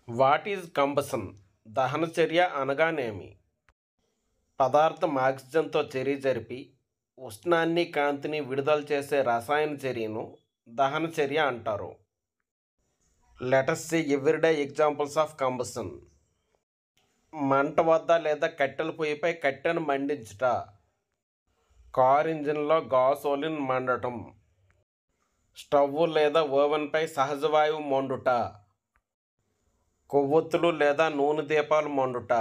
What is combustion? దహన చర్య అనగానేమి? పదార్థం ఆక్సిజన్తో చర్య జరిపి ఉష్ణాన్ని కాంతిని విడుదల చేసే రసాయన చర్యను దహన చర్య అంటారు. Let's see everyday examples of combustion. మంట వద్ద లేదా కట్టెల పొయ్యిపై కట్టెను మండించుట, కార్ ఇంజిన్లో గాసోలిన్ మండటం, స్టవ్ లేదా ఓవెన్పై సహజ వాయువు మండుట, కొవ్వొత్తులు లేదా నూనె దీపాలు మండుట,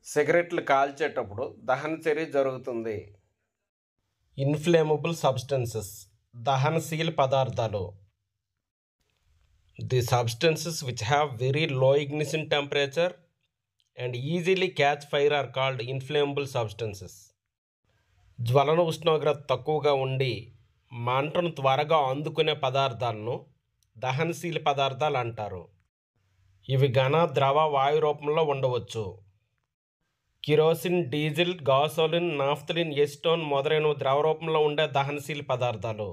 సిగరెట్లు కాల్చేటప్పుడు దహన చర్య జరుగుతుంది. ఇన్ఫ్లేమబుల్ సబ్స్టెన్సెస్, దహనశీల పదార్థాలు. The substances which have very low ignition temperature and easily catch fire are called inflammable substances. జ్వలన ఉష్ణోగ్రత తక్కువగా ఉండి మంటను త్వరగా అందుకునే పదార్థాలను దహనశీల పదార్థాలు అంటారు. ఇవి ఘన, ద్రవ, వాయు రూపంలో ఉండవచ్చు. Kerosene, diesel, gasoline, naphthalene, acetone మొదలైనవి ద్రవ రూపంలో ఉండే దహనశీల పదార్థాలు.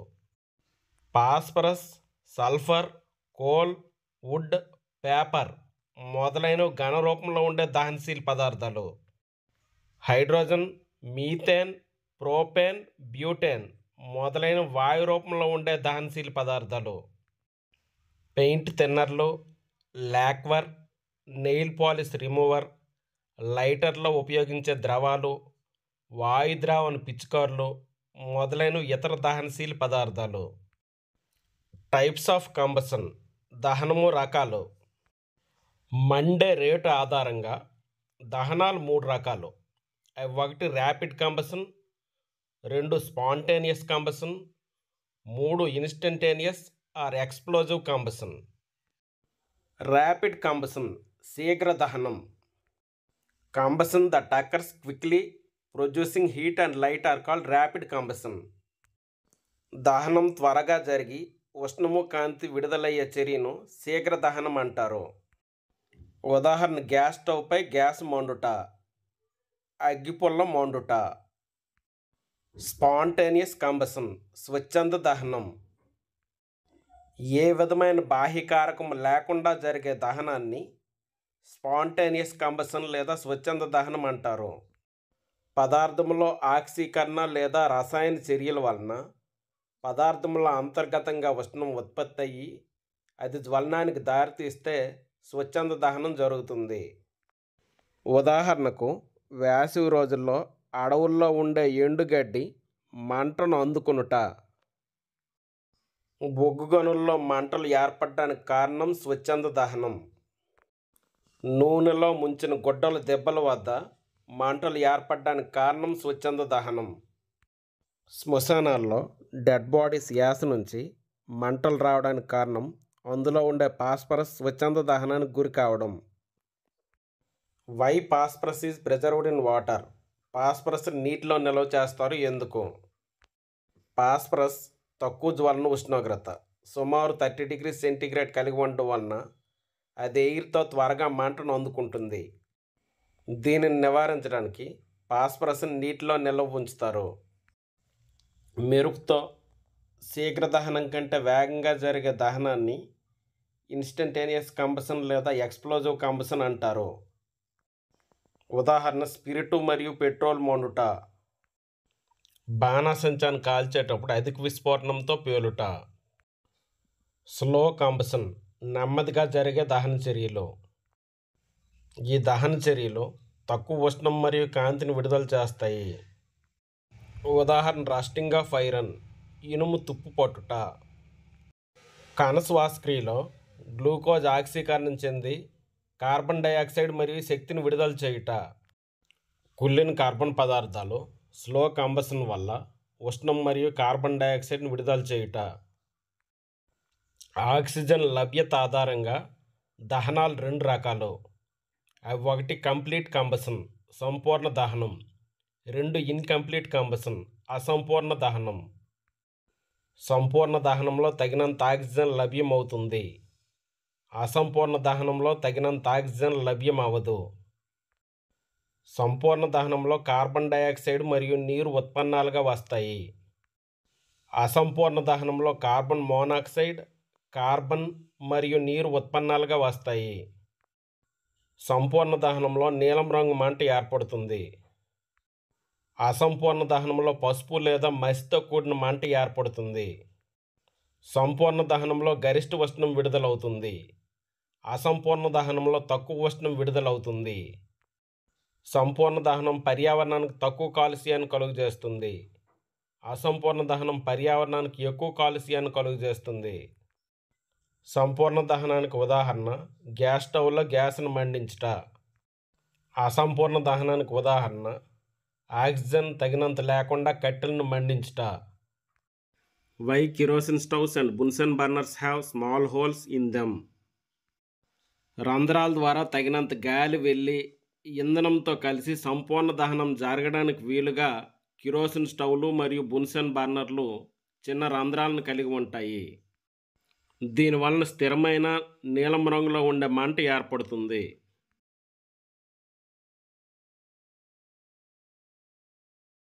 Phosphorus, sulphur, coal, wood, paper మొదలైనవి ఘన రూపంలో ఉండే దహనశీల పదార్థాలు. హైడ్రోజన్, మీథేన్, ప్రోపేన్, బ్యూటేన్ మొదలైన వాయు రూపంలో ఉండే దహనశీల పదార్థాలు. పెయింట్ థిన్నర్లు, లాక్వర్, నెయిల్ పాలిష్ రిమూవర్, లైటర్లో ఉపయోగించే ద్రవాలు, వాయుద్రావణ పిచికారులు మొదలైన ఇతర దహనశీల పదార్థాలు. టైప్స్ ఆఫ్ కంబషన్, దహనము రకాలు. మండే రేటు ఆధారంగా దహనాలు 3 రకాలు. అవి 1 rapid combustion, 2 spontaneous combustion, 3 instantaneous or explosive combustion. Rapid combustion, శీఘ్ర దహనం. Combustion that occurs quickly producing heat and light are called rapid combustion. దహనం త్వరగా జరిగి ఉష్ణము, కాంతి విడుదలయ్యే చర్యను శీఘ్ర దహనం అంటారు. ఉదాహరణ, గ్యాస్ స్టవ్పై గ్యాస్ మండుట, అగ్గిపుల్ల మండుట. స్పాంటేనియస్ కంబషన్, స్వచ్ఛంద దహనం. ఏ విధమైన బాహ్యకారకం లేకుండా జరిగే దహనాన్ని స్పాంటేనియస్ కంబషన్ లేదా స్వచ్ఛంద దహనం అంటారు. పదార్థంలో ఆక్సీకరణ లేదా రసాయన చర్యల వలన పదార్థంలో అంతర్గతంగా ఉష్ణం ఉత్పత్తి అయ్యి అది జ్వలనానికి దారితీస్తే స్వచ్ఛంద దహనం జరుగుతుంది. ఉదాహరణకు, వేసవి రోజుల్లో అడవుల్లో ఉండే ఎండుగడ్డి మంటను అందుకొనుట. బొగ్గు గనుల్లో మంటలు ఏర్పడడానికి కారణం స్వచ్ఛంద దహనం. నూనెలో ముంచిన గుడ్డల దెబ్బల వద్ద మంటలు ఏర్పడడానికి కారణం స్వచ్ఛంద దహనం. శ్మశానాల్లో డెడ్ బాడీస్ యాస నుంచి మంటలు రావడానికి కారణం అందులో ఉండే ఫాస్ఫరస్ స్వచ్ఛంద దహనానికి గురి కావడం. Why phosphorus is preserved in water? Phosphorus నీటిలో నిల్వ చేస్తారు ఎందుకు? ఫాస్ఫరస్ తక్కువ జ్వలన ఉష్ణోగ్రత, సుమారు 30 డిగ్రీ సెంటీగ్రేడ్ కలిగి ఉండడం వలన అది ఎయిర్తో త్వరగా మంటను అందుకుంటుంది. దీనిని నివారించడానికి ఫాస్ఫరస్ని నీటిలో నిల్వ ఉంచుతారు. మెరుపుతో శీఘ్ర దహనం కంటే వేగంగా జరిగే దహనాన్ని ఇన్స్టంటేనియస్ కంబషన్ లేదా ఎక్స్ప్లోజివ్ కంబషన్ అంటారు. ఉదాహరణ, స్పిరిటు మరియు పెట్రోల్ మండుట. బాణాసంచాన్ని కాల్చేటప్పుడు అధిక విస్ఫోటనంతో పేలుట. స్లో కంబషన్, నెమ్మదిగా జరిగే దహన చర్యలు. ఈ దహన చర్యలు తక్కువ ఉష్ణం మరియు కాంతిని విడుదల చేస్తాయి. ఉదాహరణ, రస్టింగ్ ఆఫ్ ఐరన్, ఇనుము తుప్పు పట్టుట. కణ శ్వాసక్రియలో గ్లూకోజ్ ఆక్సీకరణం చెంది కార్బన్ డయాక్సైడ్ మరియు శక్తిని విడుదల చేయుట. కుళ్ళిన కార్బన్ పదార్థాలు స్లో కంబషన్ వల్ల ఉష్ణం మరియు కార్బన్ డయాక్సైడ్ని విడుదల చేయుట. ఆక్సిజన్ లభ్యత ఆధారంగా దహనాలు 2 రకాలు. అవి 1 కంప్లీట్ కంబషన్, సంపూర్ణ దహనం. 2 ఇన్కంప్లీట్ కంబషన్, అసంపూర్ణ దహనం. సంపూర్ణ దహనంలో తగినంత ఆక్సిజన్ లభ్యమవుతుంది. అసంపూర్ణ దహనంలో తగినంత ఆక్సిజన్ లభ్యం అవ్వదు. సంపూర్ణ దహనంలో కార్బన్ డయాక్సైడ్ మరియు నీరు ఉత్పన్నాలుగా వస్తాయి. అసంపూర్ణ దహనంలో కార్బన్ మోనాక్సైడ్, కార్బన్ మరియు నీరు ఉత్పన్నాలుగా వస్తాయి. సంపూర్ణ దహనంలో నీలం రంగు మంట ఏర్పడుతుంది. అసంపూర్ణ దహనంలో పసుపు లేదా మసితో కూడిన మంట ఏర్పడుతుంది. సంపూర్ణ దహనంలో గరిష్ట ఉష్ణం విడుదలవుతుంది. అసంపూర్ణ దహనంలో తక్కువ ఉష్ణం విడుదలవుతుంది. సంపూర్ణ దహనం పర్యావరణానికి తక్కువ కాలుష్యాన్ని కలుగజేస్తుంది. అసంపూర్ణ దహనం పర్యావరణానికి ఎక్కువ కాలుష్యాన్ని కలుగజేస్తుంది. సంపూర్ణ దహనానికి ఉదాహరణ గ్యాస్ స్టవ్లో గ్యాస్ను మండించుట. అసంపూర్ణ దహనానికి ఉదాహరణ ఆక్సిజన్ తగినంత లేకుండా కట్టెలను మండించుట. Why kerosene stoves and Bunsen burners have small holes in them. రంధ్రాల ద్వారా తగినంత గాలి వెళ్ళి ఇంధనంతో కలిసి సంపూర్ణ దహనం జరగడానికి వీలుగా కిరోసిన్ స్టవ్లు మరియు బున్సెన్ బర్నర్లు చిన్న రంధ్రాలను కలిగి ఉంటాయి. దీనివలన స్థిరమైన నీలం రంగులో ఉండే మంట ఏర్పడుతుంది.